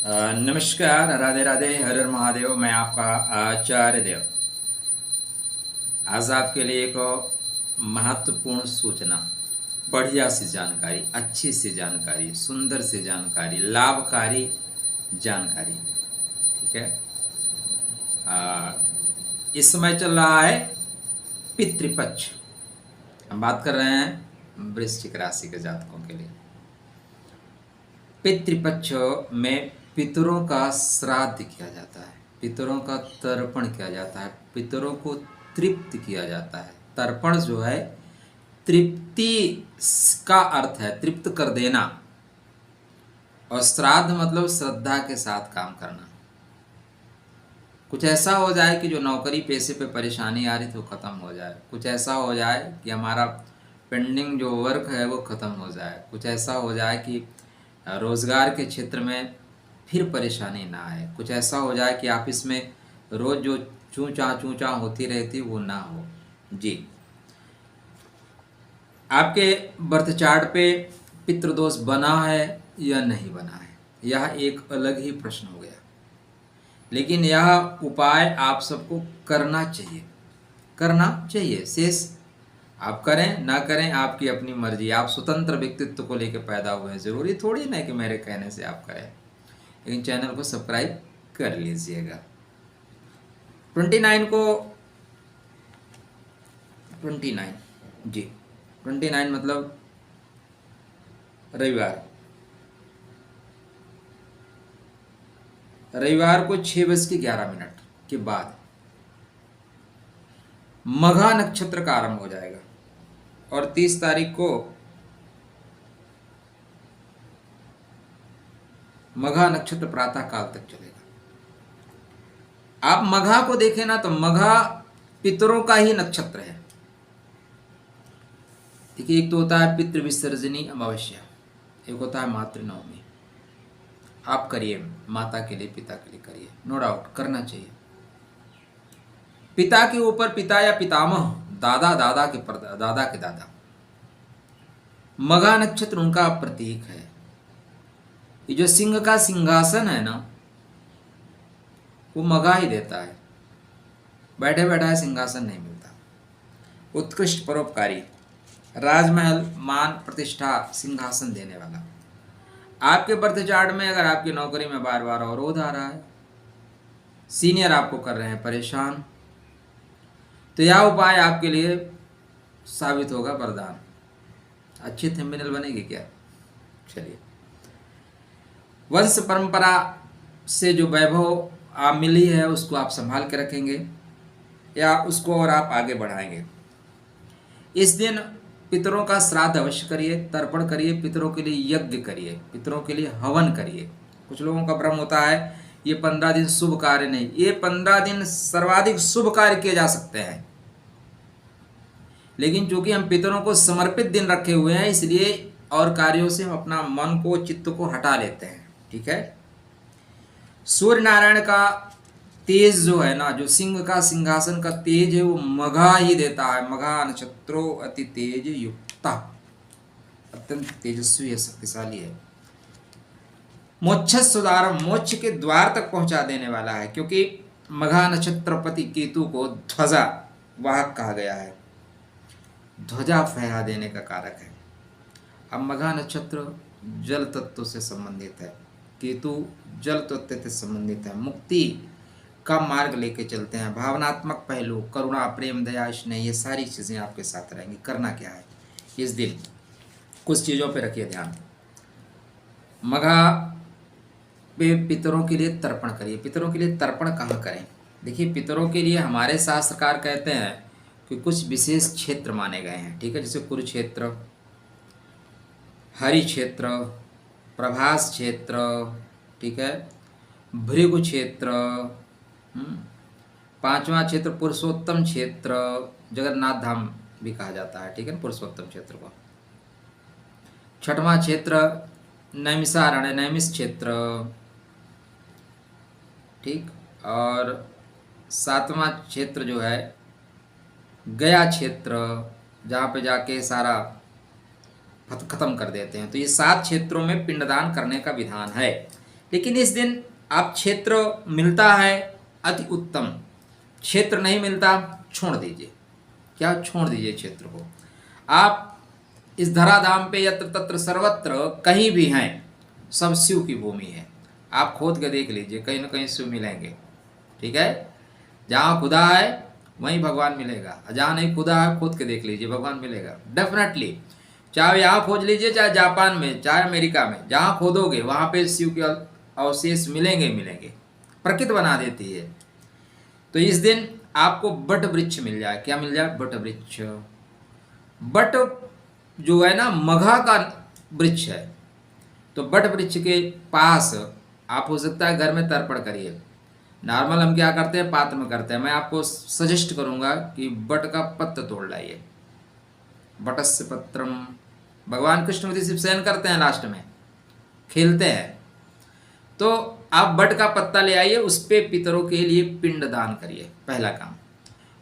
नमस्कार, राधे राधे, हर हर महादेव। मैं आपका आचार्य देव आज आपके लिए एक महत्वपूर्ण सूचना, बढ़िया सी जानकारी, अच्छी सी जानकारी, सुंदर सी जानकारी, लाभकारी जानकारी। ठीक है। आ, इस समय चल रहा है पितृपक्ष। हम बात कर रहे हैं वृश्चिक राशि के जातकों के लिए। पितृपक्ष में पितरों का श्राद्ध किया जाता है, पितरों का तर्पण किया जाता है, पितरों को तृप्त किया जाता है। तर्पण जो है तृप्ति का अर्थ है, तृप्त कर देना, और श्राद्ध मतलब श्रद्धा के साथ काम करना। कुछ ऐसा हो जाए कि जो नौकरी पेशे पे परेशानी आ रही थी वो खत्म हो जाए, कुछ ऐसा हो जाए कि हमारा पेंडिंग जो वर्क है वो खत्म हो जाए, कुछ ऐसा हो जाए कि रोजगार के क्षेत्र में फिर परेशानी ना आए, कुछ ऐसा हो जाए कि ऑफिस में रोज जो चूचा होती रहती वो ना हो। जी, आपके बर्थ चार्ट पे पितृदोष बना है या नहीं बना है, यह एक अलग ही प्रश्न हो गया। लेकिन यह उपाय आप सबको करना चाहिए, करना चाहिए। शेष आप करें ना करें आपकी अपनी मर्जी, आप स्वतंत्र व्यक्तित्व को लेकर पैदा हुए हैं। जरूरी थोड़ी ना कि मेरे कहने से आप करें, लेकिन चैनल को सब्सक्राइब कर लीजिएगा। 29 को 29 जी 29 मतलब रविवार। रविवार को 6:11 के बाद मघा नक्षत्र का आरंभ हो जाएगा और 30 तारीख को मघा नक्षत्र प्रातः काल तक चलेगा। आप मघा को देखें ना तो मघा पितरों का ही नक्षत्र है। देखिए, एक तो होता है पितृ विसर्जनी अमावस्या, एक होता है मातृनवमी। आप करिए, माता के लिए, पिता के लिए करिए, नो डाउट करना चाहिए। पिता के ऊपर पिता या पितामह, दादा दादा के दादा के दादा, मघा नक्षत्र उनका प्रतीक है। ये जो सिंह का सिंहासन है ना, वो मघा ही देता है। बैठे बैठा सिंहासन नहीं मिलता। उत्कृष्ट परोपकारी, राजमहल, मान, प्रतिष्ठा, सिंहासन देने वाला। आपके बर्थ चार्ट में अगर आपकी नौकरी में बार बार अवरोध आ रहा है, सीनियर आपको कर रहे हैं परेशान, तो यह उपाय आपके लिए साबित होगा वरदान। अच्छी थंबनेल बनेगी क्या? चलिए, वंश परंपरा से जो वैभव आप मिली है उसको आप संभाल के रखेंगे या उसको और आप आगे बढ़ाएंगे। इस दिन पितरों का श्राद्ध अवश्य करिए, तर्पण करिए, पितरों के लिए यज्ञ करिए, पितरों के लिए हवन करिए। कुछ लोगों का भ्रम होता है ये 15 दिन शुभ कार्य नहीं, ये 15 दिन सर्वाधिक शुभ कार्य किए जा सकते हैं। लेकिन चूंकि हम पितरों को समर्पित दिन रखे हुए हैं, इसलिए और कार्यों से हम अपना मन को, चित्त को हटा लेते हैं। ठीक है। सूर्य नारायण का तेज जो है ना, जो सिंह का सिंहासन का तेज है, वो मघा ही देता है। मघा नक्षत्रो अति तेज युक्ता, अत्यंत तेजस्वी है, शक्तिशाली है। मोक्ष सुदार, मोक्ष के द्वार तक पहुंचा देने वाला है, क्योंकि मघा नक्षत्रपति केतु को ध्वजा वाहक कहा गया है, ध्वजा फहरा देने का कारक है। अब मघा नक्षत्र जल तत्व से संबंधित है, केतु जल तत्व से संबंधित है। मुक्ति का मार्ग लेके चलते हैं। भावनात्मक पहलू, करुणा, प्रेम, दया, स्नेह, ये सारी चीजें आपके साथ रहेंगी। करना क्या है इस दिन? कुछ चीजों पे रखिए ध्यान। मघा पे पितरों के लिए तर्पण करिए। पितरों के लिए तर्पण कहाँ करें? देखिए, पितरों के लिए हमारे शास्त्रकार कहते हैं कि कुछ विशेष क्षेत्र माने गए हैं। ठीक है, जैसे कुरुक्षेत्र, हरि क्षेत्र, प्रभास क्षेत्र, ठीक है, भृगु क्षेत्र, 5वां क्षेत्र पुरुषोत्तम क्षेत्र, जगन्नाथ धाम भी कहा जाता है। ठीक है, पुरुषोत्तम क्षेत्र को। 6वां क्षेत्र नैमिषारण्य, नैमिष क्षेत्र, ठीक। और 7वां क्षेत्र जो है गया क्षेत्र, जहाँ पे जाके सारा खत्म कर देते हैं। तो ये 7 क्षेत्रों में पिंडदान करने का विधान है। लेकिन इस दिन आप क्षेत्र मिलता है अति उत्तम, क्षेत्र नहीं मिलता छोड़ दीजिए। क्या छोड़ दीजिए क्षेत्र को। आप इस धराधाम पे यत्र तत्र सर्वत्र कहीं भी हैं, सब शिव की भूमि है। आप खोद के देख लीजिए, कहीं ना कहीं शिव मिलेंगे। ठीक है, जहाँ खुदा है वहीं भगवान मिलेगा, जहाँ नहीं खुदा है खोद के देख लीजिए, भगवान मिलेगा डेफिनेटली। चाहे यहाँ खोज लीजिए, चाहे जापान में, चाहे अमेरिका में, जहाँ खोदोगे वहाँ पे शिव के अवशेष मिलेंगे मिलेंगे। प्रकृति बना देती है। तो इस दिन आपको बट वृक्ष मिल जाए। क्या मिल जाए? बट वृक्ष। बट जो है ना मघा का वृक्ष है, तो बट वृक्ष के पास आप हो सकता है घर में तर्पण करिए। नॉर्मल हम क्या करते हैं, पात्र में करते हैं। मैं आपको सजेस्ट करूंगा कि बट का पत्ता तोड़ लाइए। बटस्य पत्रम, भगवान कृष्ण शिव शयन करते हैं, लास्ट में खेलते हैं, तो आप बट का पत्ता ले आइए, उस पे पितरों के लिए पिंडदान करिए। पहला काम,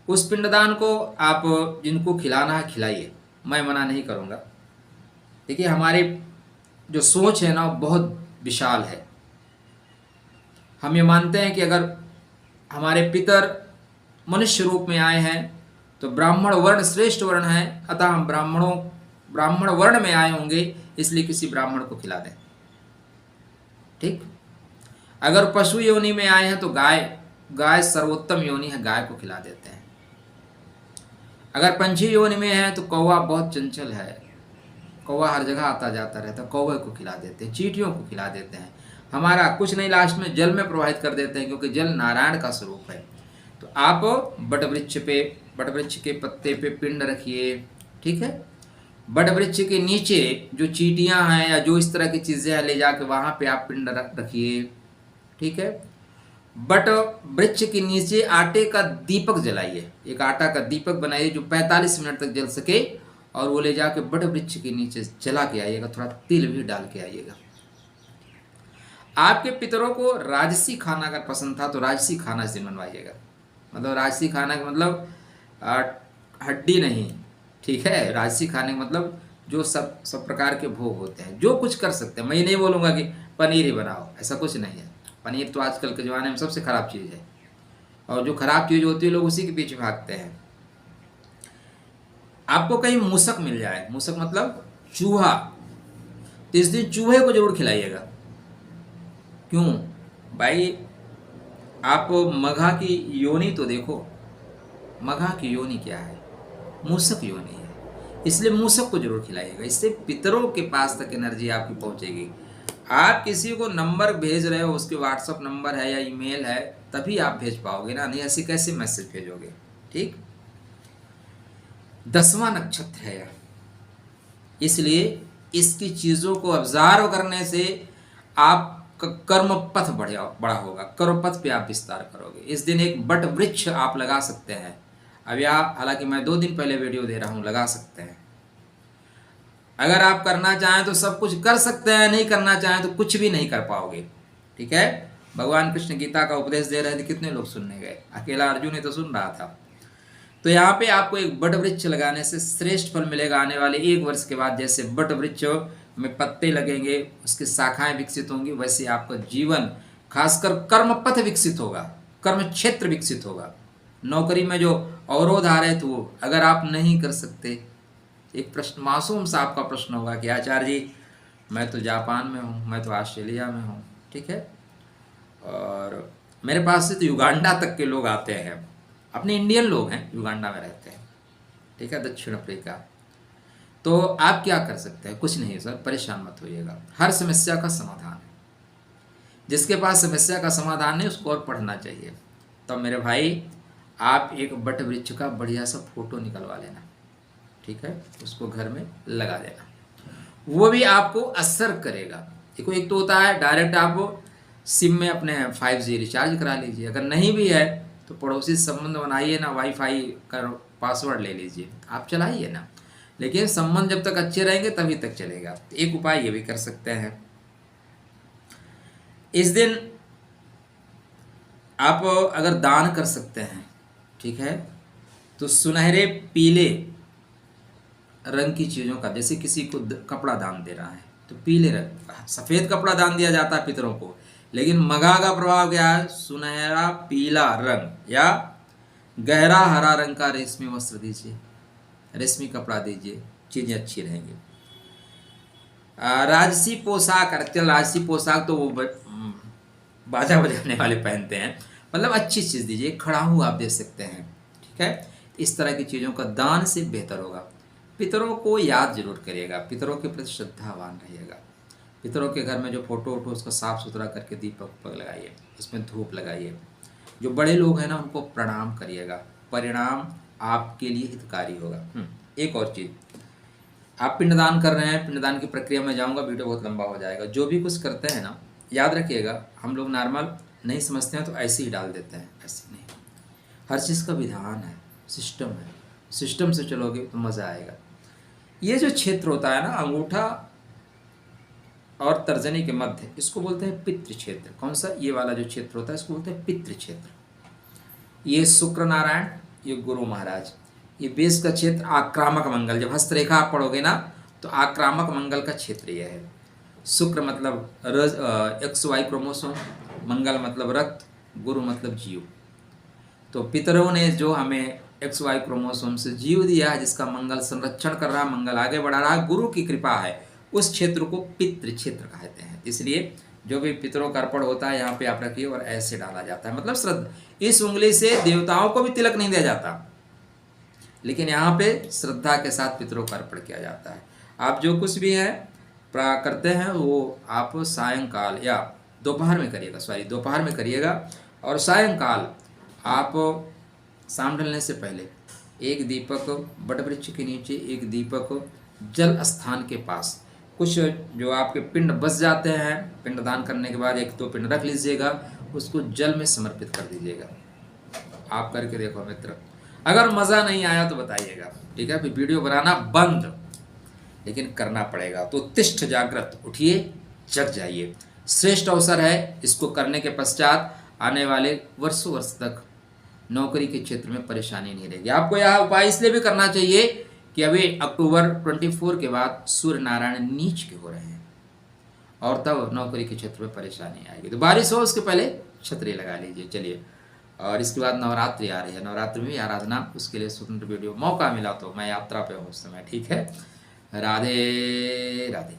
उस पिंडदान को आप जिनको खिलाना है खिलाइए, मैं मना नहीं करूँगा। देखिए हमारी जो सोच है ना बहुत विशाल है। हम ये मानते हैं कि अगर हमारे पितर मनुष्य रूप में आए हैं तो ब्राह्मण वर्ण श्रेष्ठ वर्ण है, अतः हम ब्राह्मण वर्ण में आए होंगे, इसलिए किसी ब्राह्मण को खिला दें। ठीक, अगर पशु योनि में आए हैं तो गाय सर्वोत्तम योनि है, गाय को खिला देते हैं। अगर पंछी योनि में है तो कौवा बहुत चंचल है, कौवा हर जगह आता जाता रहता, कौवे को खिला देते हैं, चींटियों को खिला देते हैं। हमारा कुछ नहीं, लास्ट में जल में प्रवाहित कर देते हैं, क्योंकि जल नारायण का स्वरूप है। तो आप बट वृक्ष के पत्ते पे पिंड रखिए। ठीक है, बट वृक्ष के नीचे जो चींटियां हैं या जो इस तरह की चीज़ें हैं, ले जाके वहाँ पे आप पिंड रखिए। ठीक है, बट वृक्ष के नीचे आटे का दीपक जलाइए, एक आटा का दीपक बनाइए जो 45 मिनट तक जल सके, और वो ले जाके बट वृक्ष के नीचे जला के आइएगा, थोड़ा तिल भी डाल के आइएगा। आपके पितरों को राजसी खाना अगर पसंद था तो राजसी खाना से बनवाइएगा। मतलब राजसी खाना का मतलब हड्डी नहीं, ठीक है, राजसी खाने का मतलब जो सब प्रकार के भोग होते हैं, जो कुछ कर सकते हैं। मैं ये नहीं बोलूँगा कि पनीर ही बनाओ, ऐसा कुछ नहीं है। पनीर तो आजकल के ज़माने में सबसे ख़राब चीज़ है, और जो ख़राब चीज़ होती है लोग उसी के पीछे भागते हैं। आपको कहीं मूसक मिल जाए, मूसक मतलब चूहा, तो इस दिन चूहे को जरूर खिलाइएगा। क्यों भाई, आप मघा की योनि तो देखो, मघा की योनि क्या है, मूसक योनि है, इसलिए मूसक को जरूर खिलाइएगा। इससे पितरों के पास तक एनर्जी आपकी पहुंचेगी। आप किसी को नंबर भेज रहे हो, उसके व्हाट्सअप नंबर है या ईमेल है, तभी आप भेज पाओगे ना, नहीं ऐसे कैसे मैसेज भेजोगे। ठीक, 10वां नक्षत्र है, इसलिए इसकी चीज़ों को ऑब्जर्व करने से आप कर्म पथ बड़ा होगा, कर्म पथ पे आप विस्तार करोगे। इस दिन एक बट वृक्ष आप लगा सकते हैं। अब यहाँ हालांकि मैं 2 दिन पहले वीडियो दे रहा हूँ, लगा सकते हैं। अगर आप करना चाहें तो सब कुछ कर सकते हैं, नहीं करना चाहें तो कुछ भी नहीं कर पाओगे। ठीक है, भगवान कृष्ण गीता का उपदेश दे रहे थे, कितने लोग सुनने गए? अकेला अर्जुन ही तो सुन रहा था। तो यहाँ पे आपको एक बट वृक्ष लगाने से श्रेष्ठ फल मिलेगा। आने वाले 1 वर्ष के बाद जैसे बट वृक्ष में पत्ते लगेंगे, उसकी शाखाएं विकसित होंगी, वैसे आपका जीवन खासकर कर्म पथ विकसित होगा, कर्म क्षेत्र विकसित होगा। नौकरी में जो अवरोध आ रहे थे वो अगर आप नहीं कर सकते, एक प्रश्न मासूम सा आपका प्रश्न होगा कि आचार्य जी मैं तो जापान में हूँ, मैं तो ऑस्ट्रेलिया में हूँ, ठीक है, और मेरे पास से तो युगांडा तक के लोग आते हैं, अपने इंडियन लोग हैं, युगांडा में रहते हैं, ठीक है, दक्षिण अफ्रीका। तो आप क्या कर सकते हैं? कुछ नहीं सर, परेशान मत होइएगा, हर समस्या का समाधान है। जिसके पास समस्या का समाधान है उसको और पढ़ना चाहिए। तो मेरे भाई आप एक बट वृक्ष का बढ़िया सा फोटो निकलवा लेना, ठीक है, उसको घर में लगा देना, वो भी आपको असर करेगा। देखो एक तो होता है डायरेक्ट आप सिम में अपने 5G रिचार्ज करा लीजिए, अगर नहीं भी है तो पड़ोसी से संबंध बनाइए ना, वाईफाई का पासवर्ड ले लीजिए, आप चलाइए ना, लेकिन संबंध जब तक अच्छे रहेंगे तभी तक चलेगा। एक उपाय ये भी कर सकते हैं, इस दिन आप अगर दान कर सकते हैं, ठीक है, तो सुनहरे पीले रंग की चीज़ों का, जैसे किसी को कपड़ा दान दे रहा है तो पीले रंग, सफ़ेद कपड़ा दान दिया जाता है पितरों को, लेकिन मघा का प्रभाव क्या है? सुनहरा पीला रंग या गहरा हरा रंग का रेशमी वस्त्र दीजिए, रेशमी कपड़ा दीजिए, चीजें अच्छी रहेंगी। राजसी पोशाक, राजसी पोशाक तो वो बाजा बजाने वाले पहनते हैं, मतलब अच्छी चीज दीजिए, खड़ाहू आप दे सकते हैं, ठीक है। इस तरह की चीजों का दान से बेहतर होगा। पितरों को याद जरूर करिएगा, पितरों के प्रति श्रद्धावान रहिएगा। पितरों के घर में जो फोटो उठो उसको साफ सुथरा करके दीपक लगाइए, उसमें धूप लगाइए। जो बड़े लोग हैं ना उनको प्रणाम करिएगा, परिणाम आपके लिए हितकारी होगा। एक और चीज, आप पिंडदान कर रहे हैं, पिंडदान की प्रक्रिया में जाऊंगा, वीडियो बहुत लंबा हो जाएगा। जो भी कुछ करते हैं ना, याद रखिएगा, हम लोग नॉर्मल नहीं समझते हैं तो ऐसे ही डाल देते हैं, ऐसे नहीं। हर चीज़ का विधान है, सिस्टम है, सिस्टम से चलोगे तो मज़ा आएगा। ये जो क्षेत्र होता है ना, अंगूठा और तर्जनी के मध्य, इसको बोलते हैं पितृ क्षेत्र। कौन सा? ये वाला जो क्षेत्र होता है इसको बोलते हैं पितृ क्षेत्र। ये शुक्र नारायण, ये गुरु महाराज। ये बेस का क्षेत्र आक्रामक मंगल, जब हस्तरेखा आप पढ़ोगे ना तो आक्रामक मंगल का क्षेत्र यह है। शुक्र मतलब XY क्रोमोसोम, मंगल मतलब रक्त, गुरु मतलब जीव। तो पितरों ने जो हमें XY क्रोमोसोम से जीव दिया है, जिसका मंगल संरक्षण कर रहा है, मंगल आगे बढ़ा रहा है, गुरु की कृपा है, उस क्षेत्र को पितृ क्षेत्र कहते हैं। इसलिए जो भी पितरों का अर्पण होता है यहाँ पे आप रखिए और ऐसे डाला जाता है, मतलब श्रद्धा। इस उंगली से देवताओं को भी तिलक नहीं दिया जाता, लेकिन यहाँ पे श्रद्धा के साथ पितरों का अर्पण किया जाता है। आप जो कुछ भी है करते हैं वो आप सायंकाल या दोपहर में करिएगा, दोपहर में करिएगा। और सायंकाल आप शाम ढलने से पहले एक दीपक वटवृक्ष के नीचे, एक दीपक जल स्थान के पास, कुछ जो आपके पिंड बस जाते हैं, पिंड दान करने के बाद 1-2 पिंड रख लीजिएगा, उसको जल में समर्पित कर दीजिएगा। आप करके देखो मित्र, अगर मज़ा नहीं आया तो बताइएगा, ठीक है। फिर वीडियो बनाना बंद, लेकिन करना पड़ेगा। तो तिष्ठ जागृत, उठिए, जग जाइए। श्रेष्ठ अवसर है, इसको करने के पश्चात आने वाले वर्षों वर्ष तक नौकरी के क्षेत्र में परेशानी नहीं रहेगी। आपको यह उपाय इसलिए भी करना चाहिए कि अभी अक्टूबर 24 के बाद सूर्य नारायण नीच के हो रहे हैं, और तब नौकरी के क्षेत्र में परेशानी आएगी। तो बारिश हो उसके पहले छतरी लगा लीजिए। चलिए, और इसके बाद नवरात्रि आ रही है, नवरात्रि में भी आराधना, उसके लिए स्वतंत्र वीडियो, मौका मिला तो मैं यात्रा पे हूँ उस समय, ठीक है। राधे राधे।